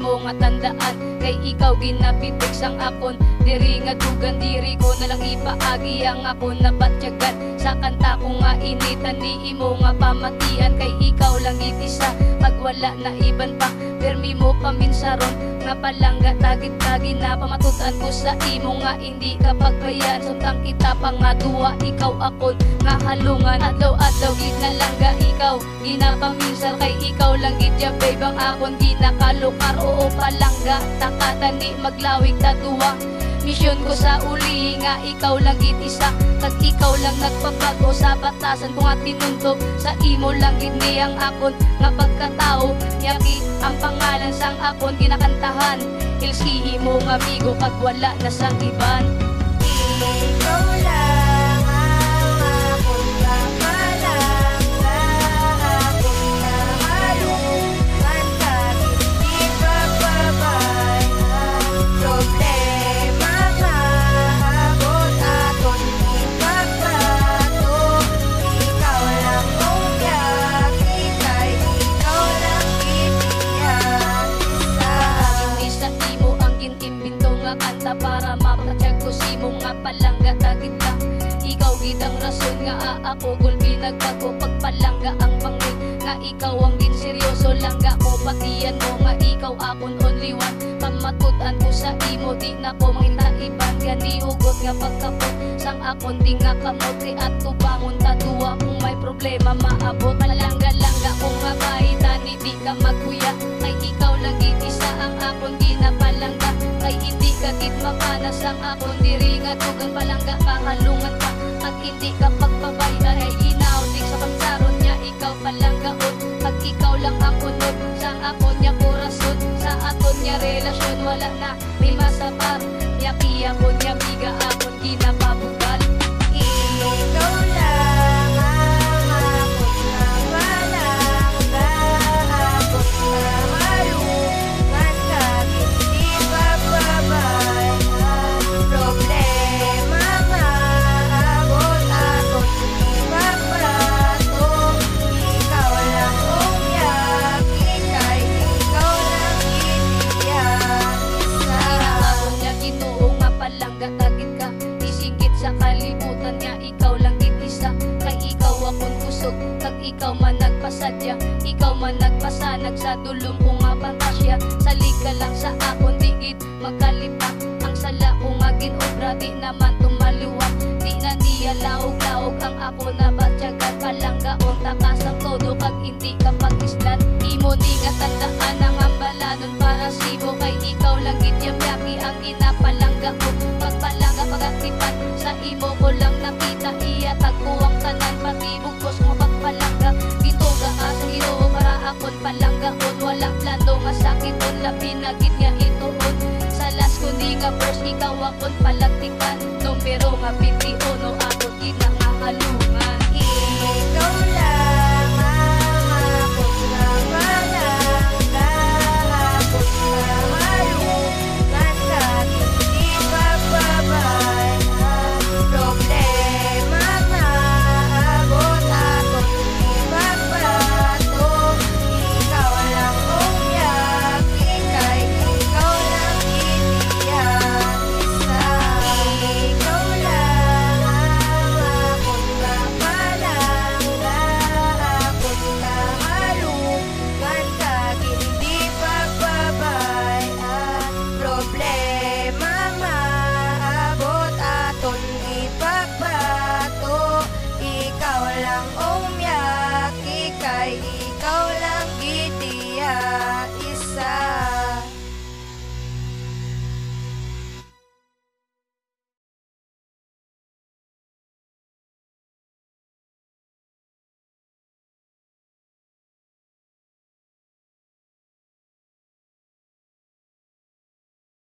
imo nga tandaan, kay ikaw ginapitik sang akon. Diri nga dugan diri ko na lang ipaagi ang akon na batyagan. Sa kanta ko nga initan ni imo nga pamatian, kay ikaw lang itisa pag wala na iban pa. Permi mo paminsaron nga palangga tagit-tagi na pamatutan ko sa imo nga hindi ka pagbayan. Suntang kita pa nga duwa, ikaw akon nga halungan. Adlaw-adlaw ginalangga ikaw ginapaminsal, kay ikaw lang gidya babe ang akon ginakalukar. Oo palangga takatan ni maglawig tatuwa. Misyon ko sa uli nga ikaw lang itisa, kag ikaw lang nagpabago sa batasan ko nga tinuntog. Sa imo lang gini ang akon nga pagkatao, yaki ang pangalan sang akon ginakantahan. Ilsi imo nga amigo kag wala na sang iban. Ikaw lang ang akong kapalangga, akong nahalungan ka, hindi pagbabay ang problema nga abot aton ipagbato. Ikaw lang ang yakit, kay ikaw lang itiyak sa Hindi sa imo ang gintimbinto nga kanta para mapatsyag ko si mo nga palangga tagit ka. Ikaw gidang rason nga ako gulbi nagbago pagpalangga ang pangil nga ikaw ang ginseryoso langga ko patiyan mo nga ikaw akon only one. Pamatutan ko sa imo di na ko mangitaiban, gani ugot nga pagkapot sang akon di nga kamot. Kay at tubangon tatuwa kung may problema maabot. Palangga-langga kung nga bahitani di ka magkuya, kay ikaw lang isa ang akon ginapalangga. Kay hindi ka gid mapanas ang akon diri nga tugang palangga kahalungan ka, at hindi ka pagpabay ay ginaudig sa pagsaron niya ikaw palanggaon. Pag ikaw lang ang unod sang akon niya korason, sa aton niya relasyon wala na may masapar. Yaki akon niya biga akon ginapabugal. ikaw lang ang akong kapalangga, akong nahalungan ka, hindi pagbabay ang problema nga abot aton ipagbato. Ikaw lang ang yakit, kay ikaw lang itiyak sa Akon niya Ginoo nga palangga tagit ka, isingkit sa kalibutan niya ikaw lang itisa. Kay ikaw akon kusog, kag ikaw man nagpasadya, ikaw man nagpasanag sa dulong ko nga pantasya. Salig ka lang sa akon digit magkalipat, ang sala ko nga ginobra di naman tumaliwat. Di na niya laog-laog ang ako na batyagan, palanggaon takasang todo kag hindi ka pag-islan. Imo di nga tandaan ang ambalanon para sibo, kay ikaw lang gityamyaki ang ginapalangga ko. Pagpalangga pagatipan sa imo ko lang nakita, iya tagko ang tanan pati bugos mo pagpalangga. Gituga asang Ginoo para akon palanggaon, wala plano nga sakiton labi na gid nga ituon. Sa last ko di nga verse ikaw akon palagtikan, numero nga 21 ako gid nga halungan. ikaw lang